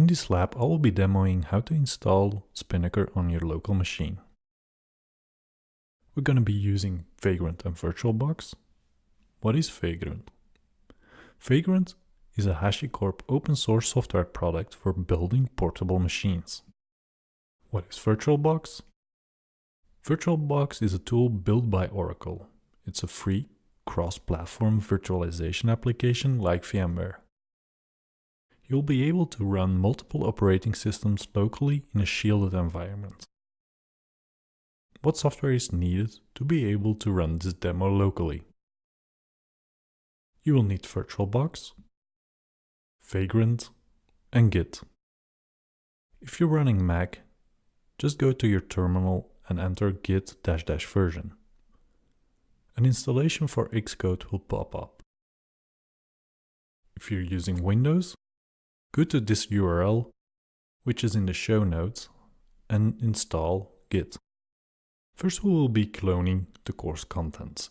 In this lab, I will be demoing how to install Spinnaker on your local machine. We're going to be using Vagrant and VirtualBox. What is Vagrant? Vagrant is a HashiCorp open source software product for building portable machines. What is VirtualBox? VirtualBox is a tool built by Oracle. It's a free, cross-platform virtualization application like VMware. You'll be able to run multiple operating systems locally in a shielded environment. What software is needed to be able to run this demo locally? You will need VirtualBox, Vagrant, and Git. If you're running Mac, just go to your terminal and enter git -- version. An installation for Xcode will pop up. If you're using Windows, go to this URL, which is in the show notes, and install Git. First, we will be cloning the course contents.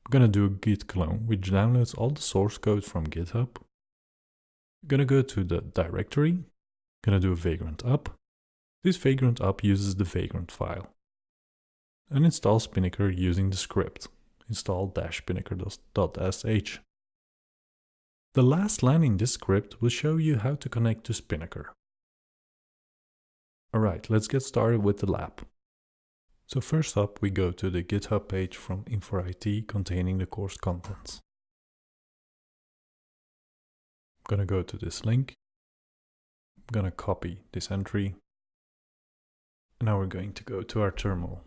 We're going to do a git clone, which downloads all the source code from GitHub. We're going to go to the directory, going to do a Vagrant up. This Vagrant up uses the Vagrant file. And install Spinnaker using the script, install -spinnaker.sh. The last line in this script will show you how to connect to Spinnaker. Alright, let's get started with the lab. So first up, we go to the GitHub page from Infor.IT containing the course contents. I'm gonna go to this link. I'm gonna copy this entry. And now we're going to go to our terminal.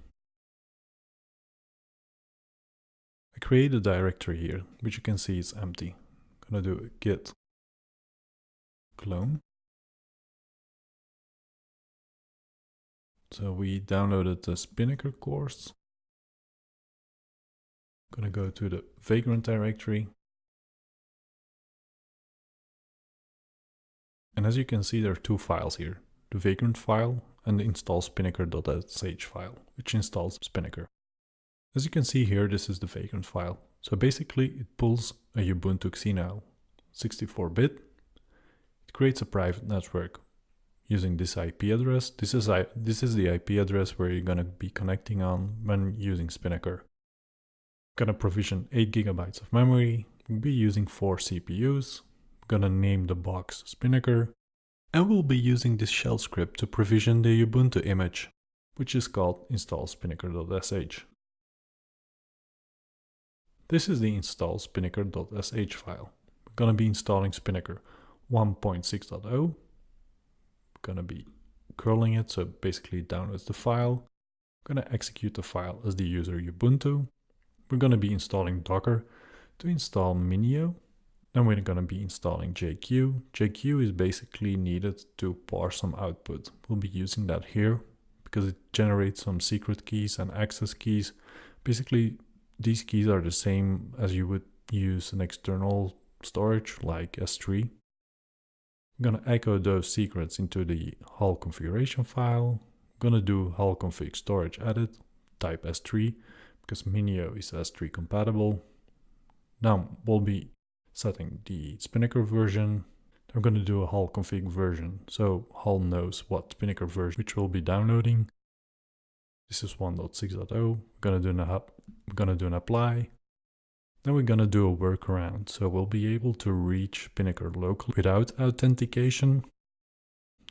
I create a directory here, which you can see is empty. I'm gonna do a git clone. So we downloaded the Spinnaker course. I'm gonna go to the Vagrant directory. And as you can see, there are two files here, the Vagrant file and the install spinnaker.sh file, which installs Spinnaker. As you can see here, this is the Vagrant file. So basically it pulls a Ubuntu Xeno 64-bit. It creates a private network using this IP address. This is the IP address where you're gonna be connecting on when using Spinnaker. Gonna provision 8 GB of memory. We'll be using 4 CPUs. Gonna name the box Spinnaker. And we'll be using this shell script to provision the Ubuntu image, which is called install spinnaker.sh. This is the install spinnaker.sh file. We're gonna be installing Spinnaker 1.6.0. We're gonna be curling it, so basically it downloads the file. We're gonna execute the file as the user Ubuntu. We're gonna be installing Docker to install Minio. Then we're gonna be installing JQ. JQ is basically needed to parse some output. We'll be using that here because it generates some secret keys and access keys. Basically, these keys are the same as you would use an external storage like S3. I'm gonna echo those secrets into the hull configuration file. I'm gonna do hull config storage edit, type S3, because Minio is S3 compatible. Now we'll be setting the Spinnaker version. I'm gonna do a hull config version, so hull knows what Spinnaker version which we'll be downloading. This is 1.6.0. We're gonna do an apply. Then we're gonna do a workaround, so we'll be able to reach Spinnaker locally without authentication.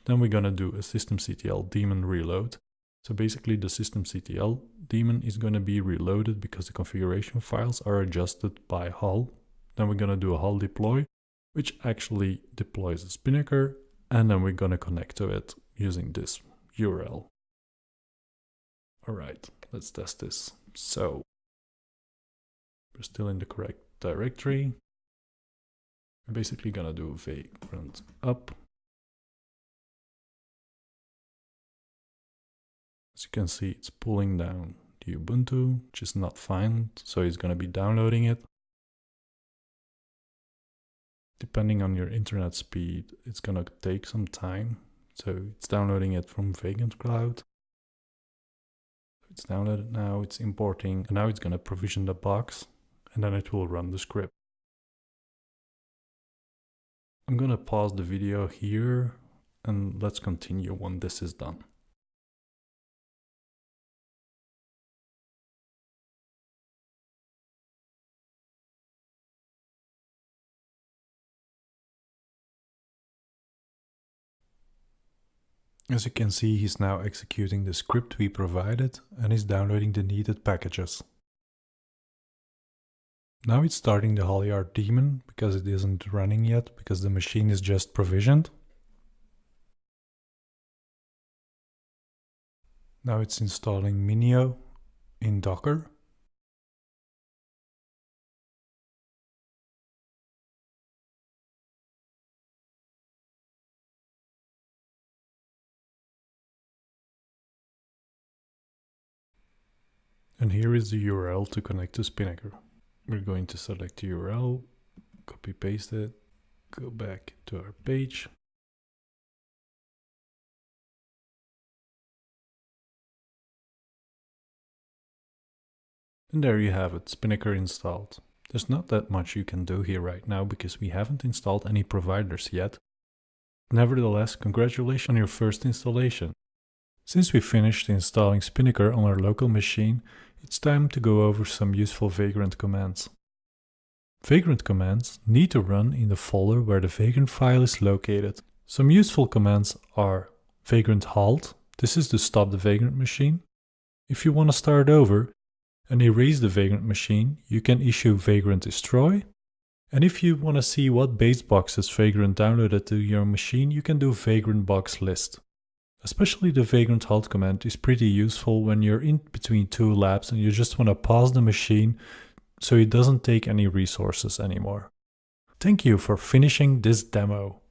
Then we're gonna do a systemctl daemon reload. So basically the systemctl daemon is gonna be reloaded because the configuration files are adjusted by hull. Then we're gonna do a hull deploy, which actually deploys the Spinnaker, and then we're gonna connect to it using this URL. All right, let's test this. So we're still in the correct directory. We're basically gonna do Vagrant up. As you can see, it's pulling down the Ubuntu, which is not found, so it's gonna be downloading it. Depending on your internet speed, it's gonna take some time. So it's downloading it from Vagrant Cloud. It's downloaded now, it's importing, and now it's gonna provision the box, and then it will run the script. I'm gonna pause the video here and let's continue when this is done. As you can see, he's now executing the script we provided and is downloading the needed packages. Now it's starting the Holyard daemon because it isn't running yet, because the machine is just provisioned. Now it's installing Minio in Docker. And here is the URL to connect to Spinnaker. We're going to select the URL, copy paste it, go back to our page. And there you have it, Spinnaker installed. There's not that much you can do here right now because we haven't installed any providers yet. Nevertheless, congratulations on your first installation. Since we finished installing Spinnaker on our local machine, it's time to go over some useful Vagrant commands. Vagrant commands need to run in the folder where the Vagrant file is located. Some useful commands are Vagrant halt. This is to stop the Vagrant machine. If you want to start over and erase the Vagrant machine, you can issue Vagrant destroy. And if you want to see what base boxes Vagrant downloaded to your machine, you can do Vagrant box list. Especially the Vagrant halt command is pretty useful when you're in between two labs and you just want to pause the machine so it doesn't take any resources anymore. Thank you for finishing this demo.